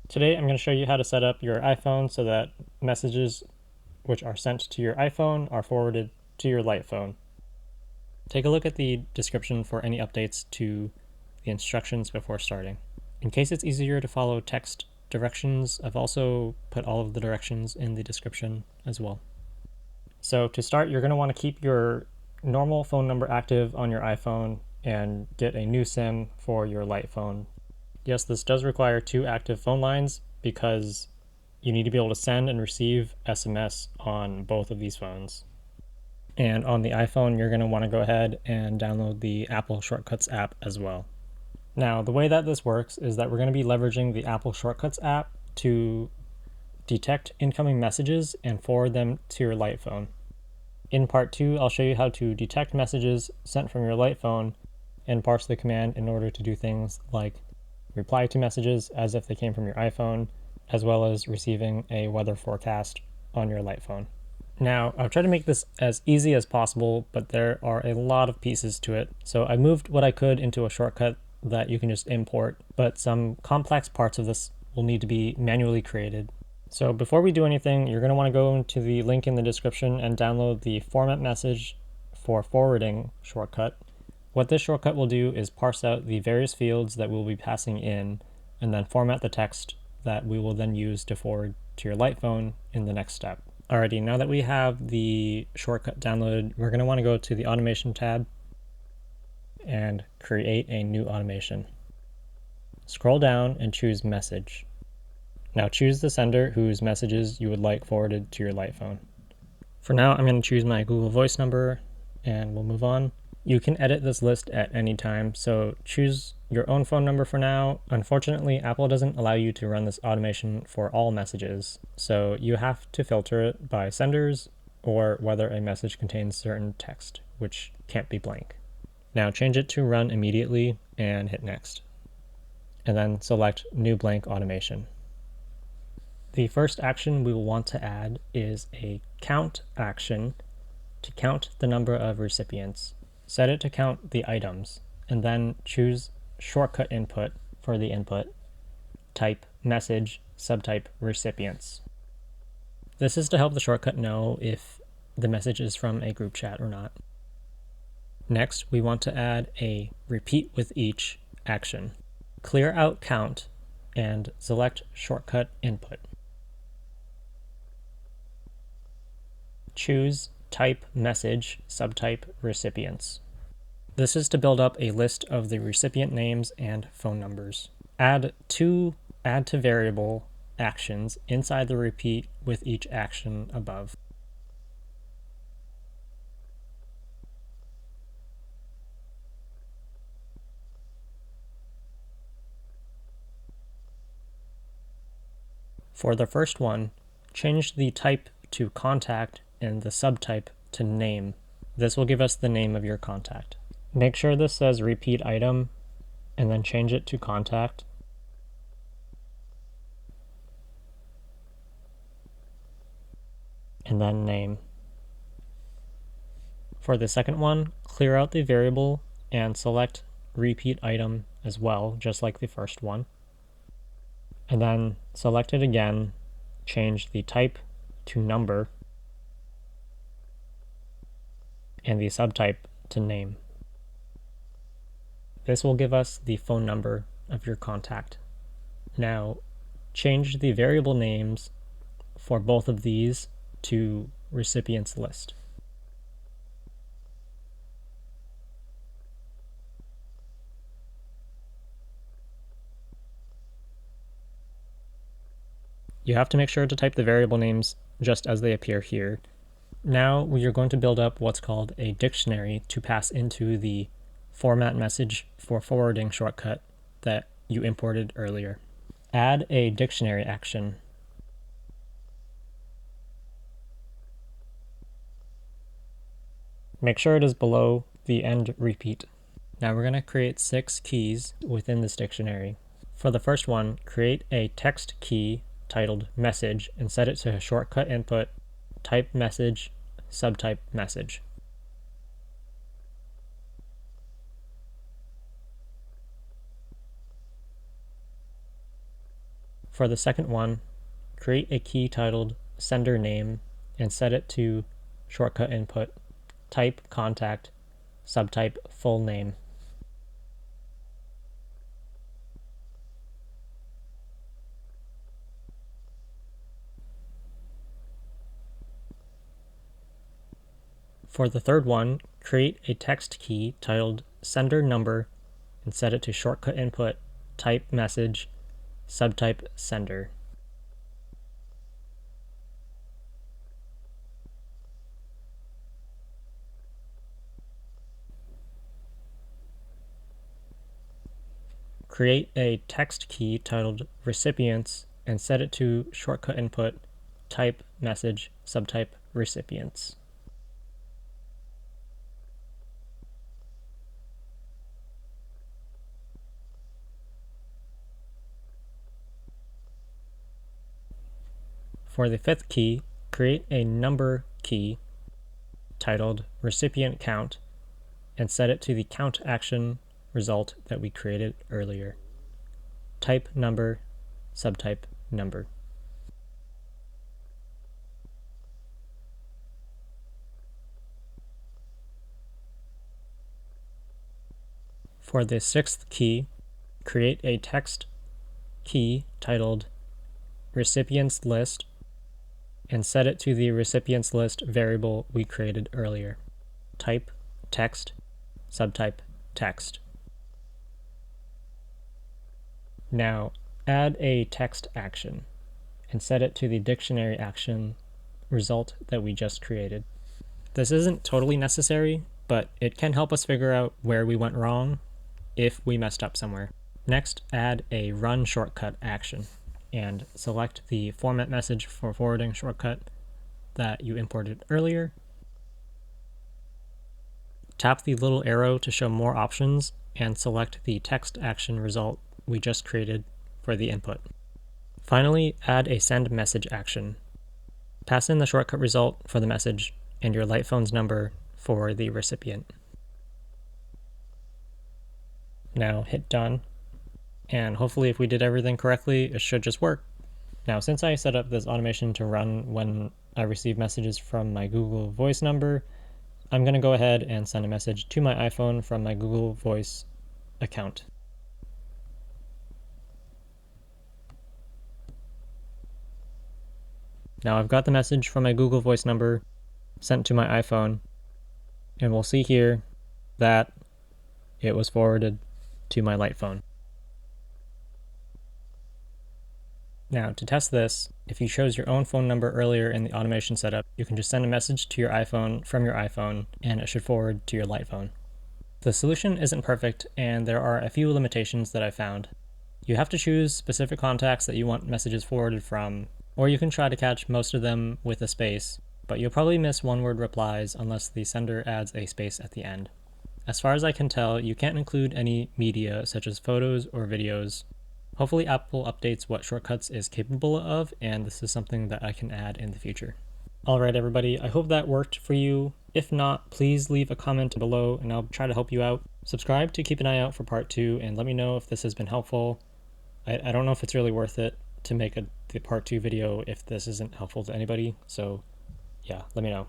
Today I'm going to show you how to set up your iPhone so that messages which are sent to your iPhone are forwarded to your light phone. Take a look at the description for any updates to the instructions before starting. In case it's easier to follow text directions, I've also put all of the directions in the description as well. So to start, you're going to want to keep your normal phone number active on your iPhone and get a new SIM for your light phone. Yes, this does require 2 active phone lines because you need to be able to send and receive SMS on both of these phones. And on the iPhone, you're going to want to go ahead and download the Apple Shortcuts app as well. Now, the way that this works is that we're going to be leveraging the Apple Shortcuts app to detect incoming messages and forward them to your light phone. In part 2, I'll show you how to detect messages sent from your light phone and parse the command in order to do things like reply to messages as if they came from your iPhone, as well as receiving a weather forecast on your light phone. Now, I've tried to make this as easy as possible, but there are a lot of pieces to it. So I moved what I could into a shortcut that you can just import, but some complex parts of this will need to be manually created. So before we do anything, you're going to want to go into the link in the description and download the FormatMessageForForwarding shortcut. What this shortcut will do is parse out the various fields that we'll be passing in and then format the text that we will then use to forward to your light phone in the next step. Alrighty, now that we have the shortcut downloaded, we're going to want to go to the automation tab and create a new automation. Scroll down and choose message. Now choose the sender whose messages you would like forwarded to your light phone. For now, I'm going to choose my Google Voice number and we'll move on. You can edit this list at any time, so choose your own phone number for now. Unfortunately, Apple doesn't allow you to run this automation for all messages, so you have to filter it by senders or whether a message contains certain text, which can't be blank. Now change it to run immediately and hit next, and then select New Blank Automation. The first action we will want to add is a count action to count the number of recipients. Set it to count the items, and then choose shortcut input for the input. Type message, subtype recipients. This is to help the shortcut know if the message is from a group chat or not. Next, we want to add a repeat with each action. Clear out count and select shortcut input. Choose type message, subtype recipients. This is to build up a list of the recipient names and phone numbers. Add 2 add to variable actions inside the repeat with each action above. For the first one, change the type to contact and the subtype to name. This will give us the name of your contact. Make sure this says repeat item and then change it to contact. And then name. For the second one, clear out the variable and select repeat item as well, just like the first one. And then select it again, change the type to number and the subtype to name. This will give us the phone number of your contact. Now, change the variable names for both of these to recipients list. You have to make sure to type the variable names just as they appear here. Now we are going to build up what's called a dictionary to pass into the FormatMessageForForwarding shortcut that you imported earlier. Add a dictionary action. Make sure it is below the end repeat. Now we're going to create 6 keys within this dictionary. For the first one, create a text key titled message and set it to shortcut input, type message, subtype message. For the second one, create a key titled sender name and set it to shortcut input, type contact, subtype full name. For the third one, create a text key titled sender number and set it to shortcut input, type message, subtype sender. Create a text key titled recipients and set it to shortcut input, type message, subtype recipients. For the fifth key, create a number key titled recipient count and set it to the count action result that we created earlier. Type number, subtype number. For the sixth key, create a text key titled recipients list and set it to the recipients list variable we created earlier. Type text, subtype text. Now add a text action and set it to the dictionary action result that we just created. This isn't totally necessary, but it can help us figure out where we went wrong if we messed up somewhere. Next, add a run shortcut action and select the FormatMessageForForwarding shortcut that you imported earlier. Tap the little arrow to show more options and select the text action result we just created for the input. Finally, add a send message action. Pass in the shortcut result for the message and your light phone's number for the recipient. Now hit done, and hopefully if we did everything correctly, it should just work. Now, since I set up this automation to run when I receive messages from my Google Voice number, I'm going to go ahead and send a message to my iPhone from my Google Voice account. Now I've got the message from my Google Voice number sent to my iPhone, and we'll see here that it was forwarded to my light phone. Now, to test this, if you chose your own phone number earlier in the automation setup, you can just send a message to your iPhone from your iPhone, and it should forward to your light phone. The solution isn't perfect, and there are a few limitations that I found. You have to choose specific contacts that you want messages forwarded from, or you can try to catch most of them with a space, but you'll probably miss one-word replies unless the sender adds a space at the end. As far as I can tell, you can't include any media such as photos or videos. Hopefully Apple updates what Shortcuts is capable of, and this is something that I can add in the future. Alright everybody, I hope that worked for you. If not, please leave a comment below and I'll try to help you out. Subscribe to keep an eye out for part 2 and let me know if this has been helpful. I don't know if it's really worth it to make the part 2 video if this isn't helpful to anybody, so yeah, let me know.